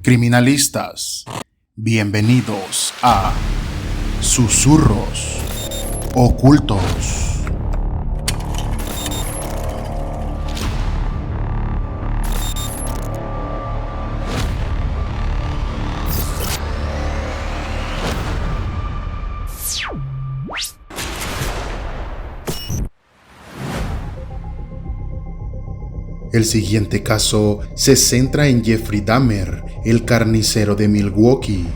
Criminalistas, bienvenidos a Susurros Ocultos. El siguiente caso se centra en Jeffrey Dahmer, el carnicero de Milwaukee.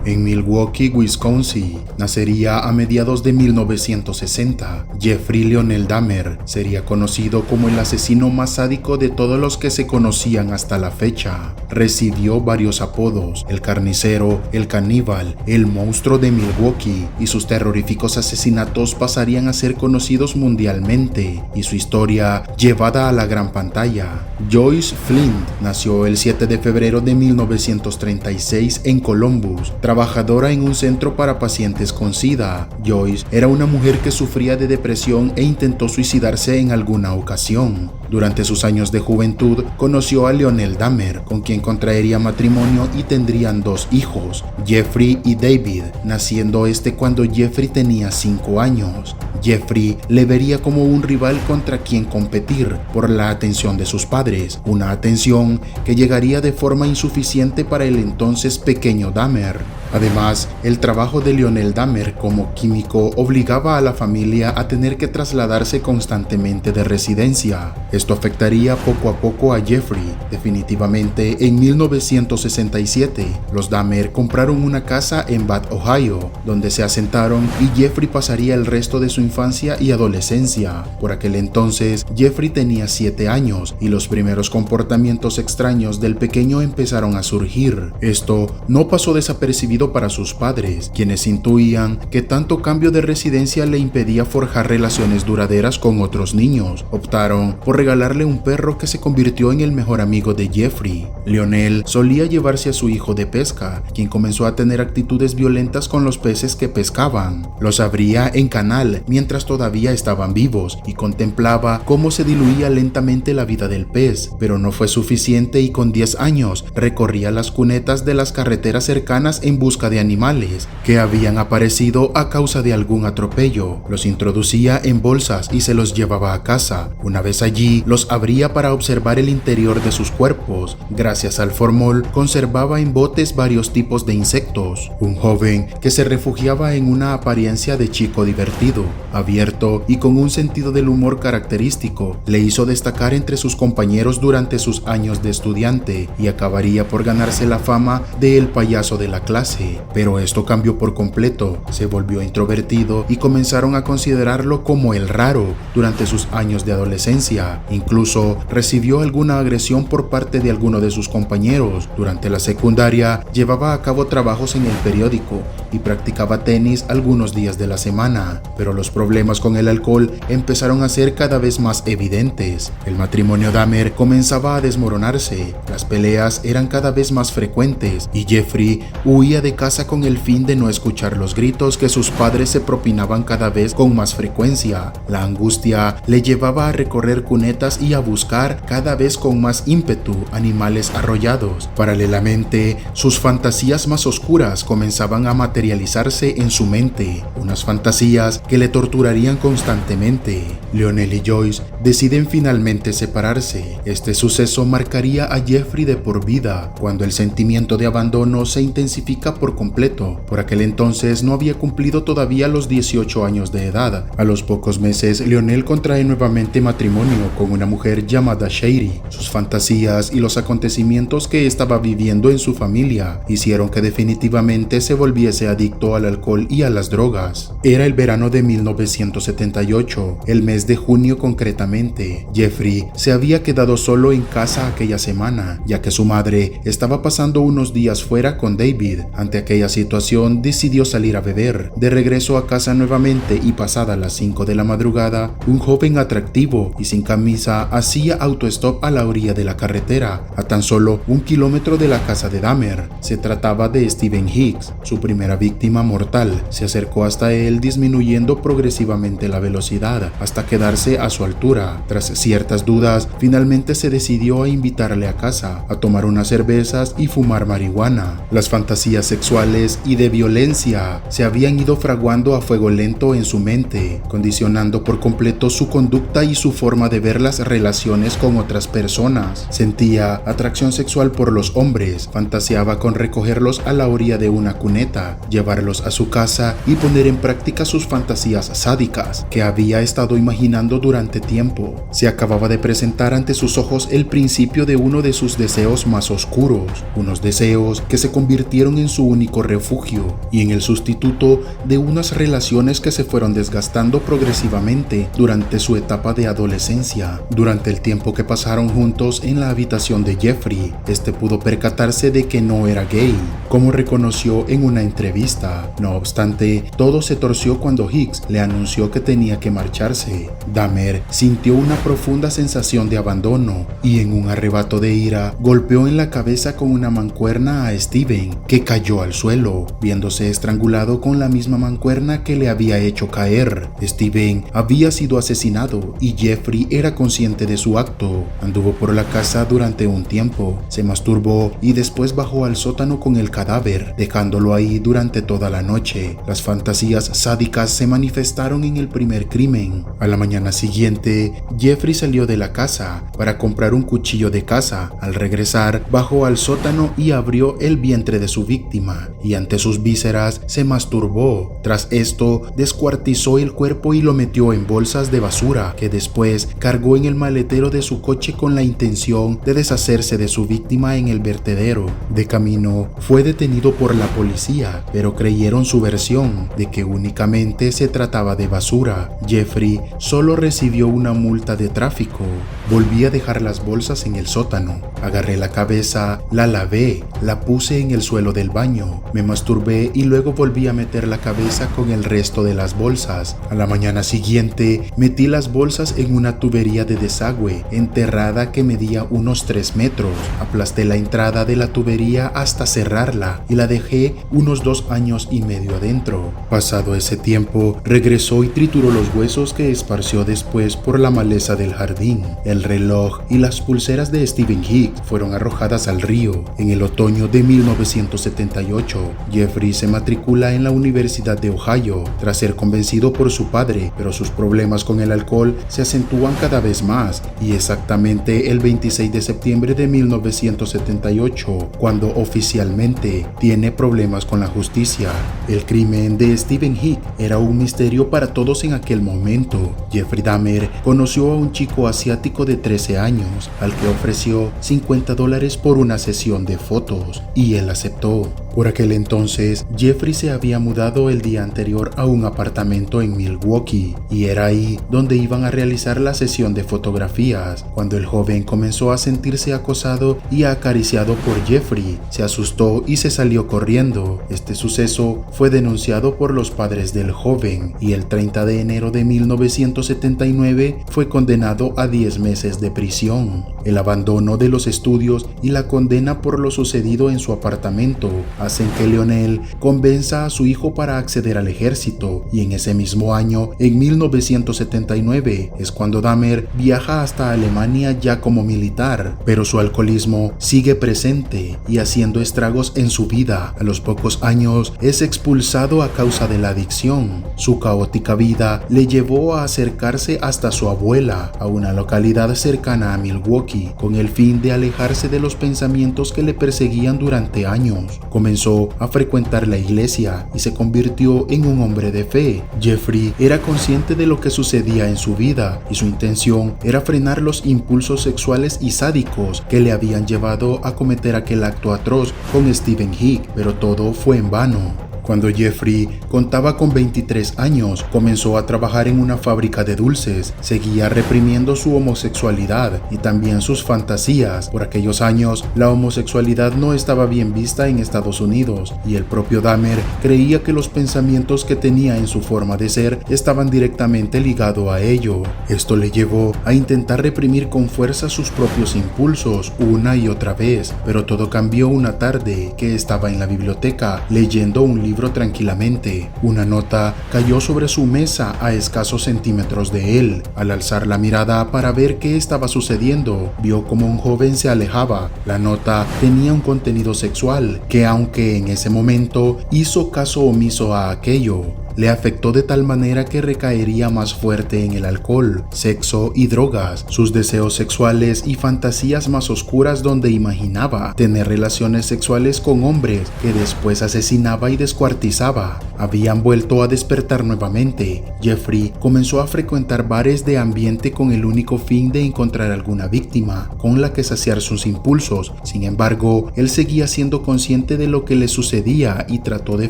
En Milwaukee, Wisconsin, nacería a mediados de 1960. Jeffrey Lionel Dahmer sería conocido como el asesino más sádico de todos los que se conocían hasta la fecha. Recibió varios apodos: el carnicero, el caníbal, el monstruo de Milwaukee, y sus terroríficos asesinatos pasarían a ser conocidos mundialmente, y su historia llevada a la gran pantalla. Joyce Flint nació el 7 de febrero de 1936 en Columbus. Trabajadora en un centro para pacientes con SIDA, Joyce era una mujer que sufría de depresión e intentó suicidarse en alguna ocasión. Durante sus años de juventud conoció a Lionel Dahmer, con quien contraería matrimonio y tendrían dos hijos, Jeffrey y David, naciendo cuando Jeffrey tenía 5 años. Jeffrey le vería como un rival contra quien competir por la atención de sus padres, una atención que llegaría de forma insuficiente para el entonces pequeño Dahmer. Además, el trabajo de Lionel Dahmer como químico obligaba a la familia a tener que trasladarse constantemente de residencia. Esto afectaría poco a poco a Jeffrey. Definitivamente, en 1967, los Dahmer compraron una casa en Bath, Ohio, donde se asentaron, y Jeffrey pasaría el resto de su infancia y adolescencia. Por aquel entonces, Jeffrey tenía 7 años y los primeros comportamientos extraños del pequeño empezaron a surgir. Esto no pasó desapercibido para sus padres, quienes intuían que tanto cambio de residencia le impedía forjar relaciones duraderas con otros niños. Optaron por regalarle un perro que se convirtió en el mejor amigo de Jeffrey. Lionel solía llevarse a su hijo de pesca, quien comenzó a tener actitudes violentas con los peces que pescaban. Los abría en canal mientras todavía estaban vivos y contemplaba cómo se diluía lentamente la vida del pez, pero no fue suficiente, y con 10 años recorría las cunetas de las carreteras cercanas en busca de animales que habían aparecido a causa de algún atropello. Los introducía en bolsas y se los llevaba a casa. Una vez allí, los abría para observar el interior de sus cuerpos. Gracias al formol, conservaba en botes varios tipos de insectos. Un joven que se refugiaba en una apariencia de chico divertido, abierto y con un sentido del humor característico, le hizo destacar entre sus compañeros durante sus años de estudiante y acabaría por ganarse la fama de el payaso de la clase. Pero esto cambió por completo. Se volvió introvertido y comenzaron a considerarlo como el raro durante sus años de adolescencia. Incluso recibió alguna agresión por parte de alguno de sus compañeros. Durante la secundaria llevaba a cabo trabajos en el periódico y practicaba tenis algunos días de la semana, pero los problemas con el alcohol empezaron a ser cada vez más evidentes. El matrimonio Dahmer comenzaba a desmoronarse, las peleas eran cada vez más frecuentes y Jeffrey huía de casa con el fin de no escuchar los gritos que sus padres se propinaban cada vez con más frecuencia. La angustia le llevaba a recorrer cunetas y a buscar cada vez con más ímpetu animales arrollados. Paralelamente, sus fantasías más oscuras comenzaban a materializarse en su mente, unas fantasías que le torturarían constantemente. Lionel y Joyce deciden finalmente separarse. Este suceso marcaría a Jeffrey de por vida, cuando el sentimiento de abandono se intensifica por completo. Por aquel entonces no había cumplido todavía los 18 años de edad. A los pocos meses, Lionel contrae nuevamente matrimonio con una mujer llamada Sherry. Sus fantasías y los acontecimientos que estaba viviendo en su familia hicieron que definitivamente se volviese adicto al alcohol y a las drogas. Era el verano de 1978, el mes de junio concretamente. Jeffrey se había quedado solo en casa aquella semana, ya que su madre estaba pasando unos días fuera con David. Ante aquella situación decidió salir a beber. De regreso a casa nuevamente y pasada las 5 de la madrugada, un joven atractivo y sin camisa hacía autostop a la orilla de la carretera, a tan solo 1 kilómetro de la casa de Dahmer. Se trataba de Stephen Hicks, su primera víctima mortal. Se acercó hasta él disminuyendo progresivamente la velocidad hasta quedarse a su altura. Tras ciertas dudas, finalmente se decidió a invitarle a casa, a tomar unas cervezas y fumar marihuana. Las fantasías sexuales y de violencia se habían ido fraguando a fuego lento en su mente, condicionando por completo su conducta y su forma de ver las relaciones con otras personas. Sentía atracción sexual por los hombres, fantaseaba con recogerlos a la orilla de una cuneta, llevarlos a su casa y poner en práctica sus fantasías sádicas que había estado imaginando durante tiempo. Se acababa de presentar ante sus ojos el principio de uno de sus deseos más oscuros, unos deseos que se convirtieron en su único refugio y en el sustituto de unas relaciones que se fueron desgastando progresivamente durante su etapa de adolescencia. Durante el tiempo que pasaron juntos en la habitación de Jeffrey, este pudo percatarse de que no era gay, como reconoció en una entrevista. No obstante, todo se torció cuando Hicks le anunció que tenía que marcharse. Dahmer sintió una profunda sensación de abandono y en un arrebato de ira golpeó en la cabeza con una mancuerna a Steven, que cayó al suelo, viéndose estrangulado con la misma mancuerna que le había hecho caer. Steven había sido asesinado y Jeffrey era consciente de su acto. Anduvo por la casa durante un tiempo, se masturbó y después bajó al sótano con el cadáver, dejándolo ahí durante toda la noche. Las fantasías sádicas se manifestaron en el primer crimen. A la mañana siguiente, Jeffrey salió de la casa para comprar un cuchillo de caza. Al regresar, bajó al sótano y abrió el vientre de su víctima, y ante sus vísceras se masturbó. Tras esto, descuartizó el cuerpo y lo metió en bolsas de basura, que después cargó en el maletero de su coche con la intención de deshacerse de su víctima en el vertedero. De camino, fue detenido por la policía, pero creyeron su versión de que únicamente se trataba de basura. Jeffrey solo recibió una multa de tráfico. Volví a dejar las bolsas en el sótano. Agarré la cabeza, la lavé, la puse en el suelo del baño, me masturbé y luego volví a meter la cabeza con el resto de las bolsas. A la mañana siguiente, metí las bolsas en una tubería de desagüe enterrada que medía unos 3 metros. Aplasté la entrada de la tubería hasta cerrarla y la dejé unos 2 años y medio adentro. Pasado ese tiempo, regresó y trituró los huesos que esparció después por la maleza del jardín. El reloj y las pulseras de Stephen Hicks fueron arrojadas al río. En el otoño de 1978, Jeffrey se matricula en la Universidad de Ohio tras ser convencido por su padre, pero sus problemas con el alcohol se acentúan cada vez más, y exactamente el 26 de septiembre de 1978, cuando oficialmente tiene problemas con la justicia. El crimen de Stephen Hicks era un misterio para todos en aquel momento. Jeffrey Dahmer conoció a un chico asiático de 13 años al que ofreció $50 por una sesión de fotos y él aceptó. Por aquel entonces, Jeffrey se había mudado el día anterior a un apartamento en Milwaukee y era ahí donde iban a realizar la sesión de fotografías. Cuando el joven comenzó a sentirse acosado y acariciado por Jeffrey, se asustó y se salió corriendo. Este suceso fue denunciado por los padres del joven y el 30 de enero de 1979 fue condenado a 10 meses de prisión. El abandono de los estudios y la condena por lo sucedido en su apartamento hacen que Lionel convenza a su hijo para acceder al ejército, y en ese mismo año, en 1979, es cuando Dahmer viaja hasta Alemania ya como militar, pero su alcoholismo sigue presente y haciendo estragos en su vida. A los pocos años es expulsado a causa de la adicción. Su caótica vida le llevó a acercarse hasta su abuela, a una localidad cercana a Milwaukee, con el fin de alejarse de los pensamientos que le perseguían durante años. Comenzó a frecuentar la iglesia y se convirtió en un hombre de fe. Jeffrey era consciente de lo que sucedía en su vida y su intención era frenar los impulsos sexuales y sádicos que le habían llevado a cometer aquel acto atroz con Stephen Hicks, pero todo fue en vano. Cuando Jeffrey contaba con 23 años, comenzó a trabajar en una fábrica de dulces. Seguía reprimiendo su homosexualidad y también sus fantasías. Por aquellos años, la homosexualidad no estaba bien vista en Estados Unidos y el propio Dahmer creía que los pensamientos que tenía en su forma de ser estaban directamente ligados a ello. Esto le llevó a intentar reprimir con fuerza sus propios impulsos una y otra vez, pero todo cambió una tarde que estaba en la biblioteca leyendo un libro tranquilamente. Una nota cayó sobre su mesa a escasos centímetros de él. Al alzar la mirada para ver qué estaba sucediendo, vio como un joven se alejaba. La nota tenía un contenido sexual que, aunque en ese momento hizo caso omiso a aquello, le afectó de tal manera que recaería más fuerte en el alcohol, sexo y drogas, sus deseos sexuales y fantasías más oscuras, donde imaginaba tener relaciones sexuales con hombres que después asesinaba y descuartizaba. Habían vuelto a despertar nuevamente. Jeffrey comenzó a frecuentar bares de ambiente con el único fin de encontrar alguna víctima con la que saciar sus impulsos. Sin embargo, él seguía siendo consciente de lo que le sucedía y trató de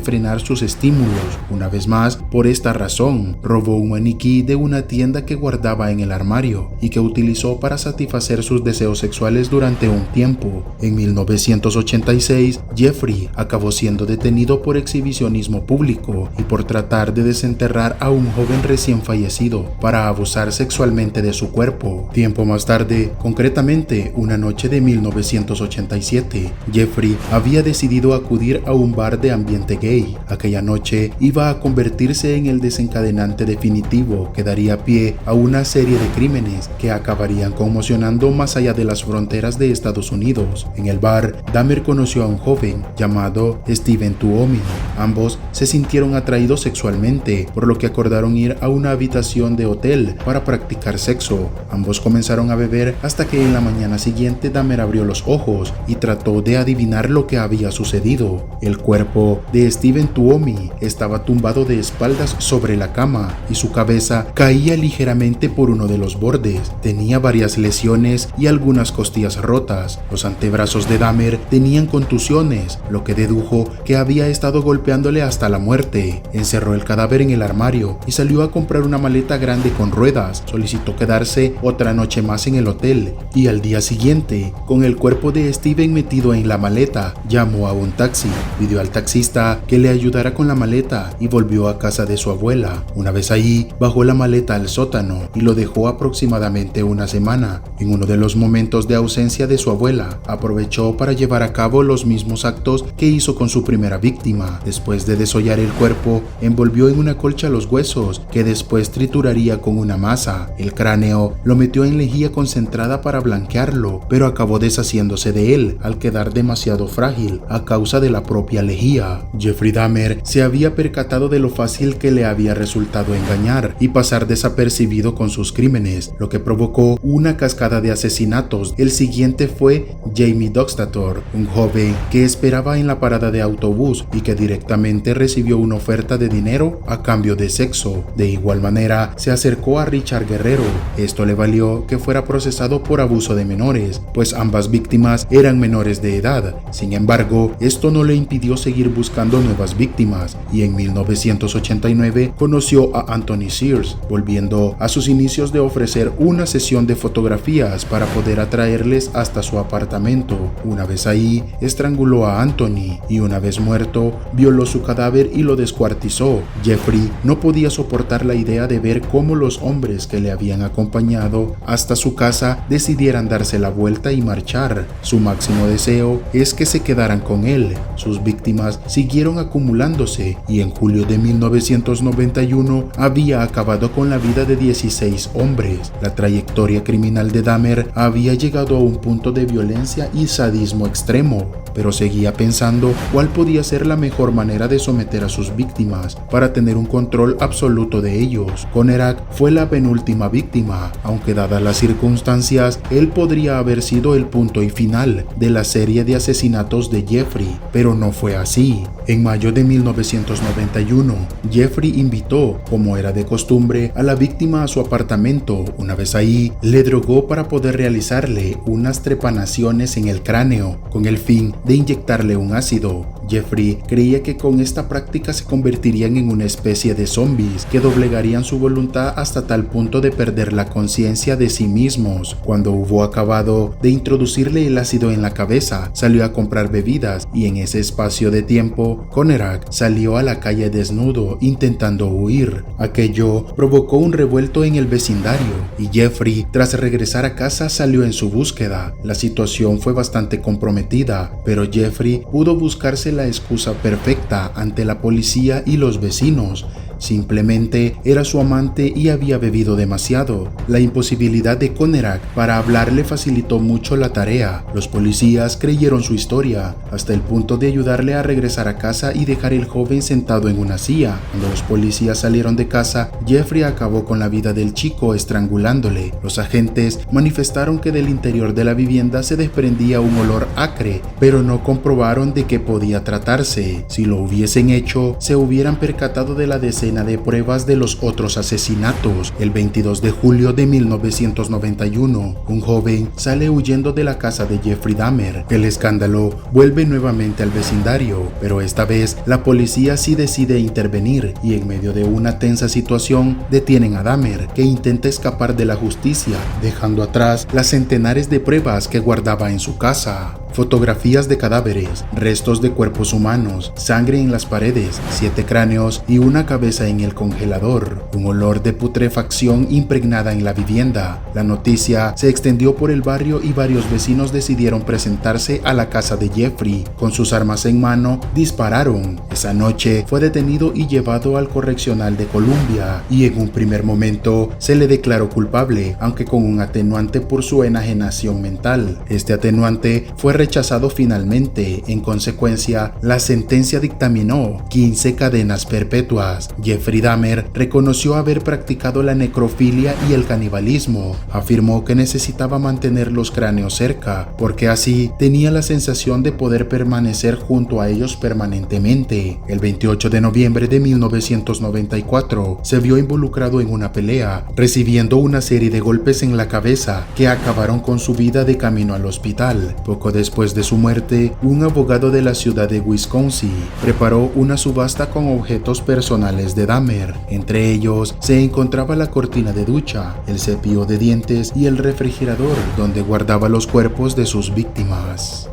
frenar sus estímulos. Una vez más, por esta razón, robó un maniquí de una tienda que guardaba en el armario y que utilizó para satisfacer sus deseos sexuales durante un tiempo. En 1986, Jeffrey acabó siendo detenido por exhibicionismo público y por tratar de desenterrar a un joven recién fallecido para abusar sexualmente de su cuerpo. Tiempo más tarde, concretamente una noche de 1987, Jeffrey había decidido acudir a un bar de ambiente gay. Aquella noche iba a convertirse en el desencadenante definitivo que daría pie a una serie de crímenes que acabarían conmocionando más allá de las fronteras de Estados Unidos. En el bar, Dahmer conoció a un joven llamado Steven Tuomi. Ambos se sintieron atraídos sexualmente, por lo que acordaron ir a una habitación de hotel para practicar sexo. Ambos comenzaron a beber hasta que en la mañana siguiente Dahmer abrió los ojos y trató de adivinar lo que había sucedido. El cuerpo de Steven Tuomi estaba tumbado de espaldas sobre la cama y su cabeza caía ligeramente por uno de los bordes. Tenía varias lesiones y algunas costillas rotas. Los antebrazos de Dahmer tenían contusiones, lo que dedujo que había estado golpeándole hasta la muerte. Encerró el cadáver en el armario y salió a comprar una maleta grande con ruedas. Solicitó quedarse otra noche más en el hotel y al día siguiente, con el cuerpo de Steven metido en la maleta, llamó a un taxi, pidió al taxista que le ayudara con la maleta y volvió a casa de su abuela. Una vez ahí, bajó la maleta al sótano y lo dejó aproximadamente una semana. En uno de los momentos de ausencia de su abuela, aprovechó para llevar a cabo los mismos actos que hizo con su primera víctima. Después de desollar el cuerpo, envolvió en una colcha los huesos, que después trituraría con una masa. El cráneo lo metió en lejía concentrada para blanquearlo, pero acabó deshaciéndose de él al quedar demasiado frágil a causa de la propia lejía. Jeffrey Dahmer se había percatado de lo fácil que le había resultado engañar y pasar desapercibido con sus crímenes, lo que provocó una cascada de asesinatos. El siguiente fue Jamie Doxtator, un joven que esperaba en la parada de autobús y que directamente recibió una oferta de dinero a cambio de sexo. De igual manera, se acercó a Richard Guerrero. Esto le valió que fuera procesado por abuso de menores, pues ambas víctimas eran menores de edad. Sin embargo, esto no le impidió seguir buscando nuevas víctimas y en 1989 conoció a Anthony Sears, volviendo a sus inicios de ofrecer una sesión de fotografías para poder atraerles hasta su apartamento. Una vez ahí, estranguló a Anthony y una vez muerto, violó su cadáver y lo descuartizó. Jeffrey no podía soportar la idea de ver cómo los hombres que le habían acompañado hasta su casa decidieran darse la vuelta y marchar. Su máximo deseo es que se quedaran con él. Sus víctimas siguieron acumulándose y en julio de 1991 había acabado con la vida de 16 hombres. La trayectoria criminal de Dahmer había llegado a un punto de violencia y sadismo extremo, pero seguía pensando cuál podía ser la mejor manera de someter a sus víctimas para tener un control absoluto de ellos. Conerak fue la penúltima víctima, aunque dadas las circunstancias, él podría haber sido el punto y final de la serie de asesinatos de Jeffrey, pero no fue así. En mayo de 1991, Jeffrey invitó, como era de costumbre, a la víctima a su apartamento. Una vez ahí, le drogó para poder realizarle unas trepanaciones en el cráneo, con el fin de inyectarle un ácido. Jeffrey creía que con esta práctica se convertirían en una especie de zombies que doblegarían su voluntad hasta tal punto de perder la conciencia de sí mismos. Cuando hubo acabado de introducirle el ácido en la cabeza, salió a comprar bebidas y en ese espacio de tiempo, Conerak salió a la calle desnudo intentando huir. Aquello provocó un revuelto en el vecindario y Jeffrey, tras regresar a casa, salió en su búsqueda. La situación fue bastante comprometida, pero Jeffrey pudo buscarse la excusa perfecta ante la policía y los vecinos. Simplemente era su amante y había bebido demasiado. La imposibilidad de Conerak para hablar le facilitó mucho la tarea. Los policías creyeron su historia, hasta el punto de ayudarle a regresar a casa y dejar al joven sentado en una silla. Cuando los policías salieron de casa, Jeffrey acabó con la vida del chico estrangulándole. Los agentes manifestaron que del interior de la vivienda se desprendía un olor acre, pero no comprobaron de qué podía tratarse. Si lo hubiesen hecho, se hubieran percatado de la decena de pruebas de los otros asesinatos. El 22 de julio de 1991, un joven sale huyendo de la casa de Jeffrey Dahmer. El escándalo vuelve nuevamente al vecindario, pero esta vez la policía sí decide intervenir y en medio de una tensa situación detienen a Dahmer, que intenta escapar de la justicia, dejando atrás las centenares de pruebas que guardaba en su casa. Fotografías de cadáveres, restos de cuerpos humanos, sangre en las paredes, 7 cráneos y una cabeza en el congelador, un olor de putrefacción impregnada en la vivienda. La noticia se extendió por el barrio y varios vecinos decidieron presentarse a la casa de Jeffrey. Con sus armas en mano, dispararon. Esa noche fue detenido y llevado al correccional de Columbia y en un primer momento se le declaró culpable, aunque con un atenuante por su enajenación mental. Este atenuante fue rechazado finalmente. En consecuencia, la sentencia dictaminó 15 cadenas perpetuas. Jeffrey Dahmer reconoció haber practicado la necrofilia y el canibalismo. Afirmó que necesitaba mantener los cráneos cerca, porque así tenía la sensación de poder permanecer junto a ellos permanentemente. El 28 de noviembre de 1994 se vio involucrado en una pelea, recibiendo una serie de golpes en la cabeza que acabaron con su vida de camino al hospital. Poco después de su muerte, un abogado de la ciudad de Wisconsin preparó una subasta con objetos personales de Dahmer. Entre ellos se encontraba la cortina de ducha, el cepillo de dientes y el refrigerador donde guardaba los cuerpos de sus víctimas.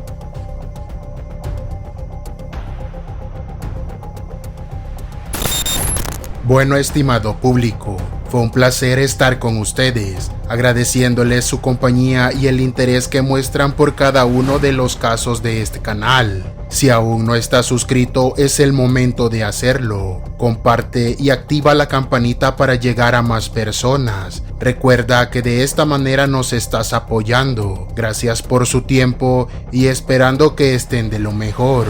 Bueno, estimado público, fue un placer estar con ustedes, agradeciéndoles su compañía y el interés que muestran por cada uno de los casos de este canal. Si aún no estás suscrito, es el momento de hacerlo. Comparte y activa la campanita para llegar a más personas. Recuerda que de esta manera nos estás apoyando. Gracias por su tiempo y esperando que estén de lo mejor.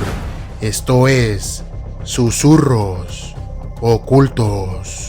Esto es Susurros Ocultos.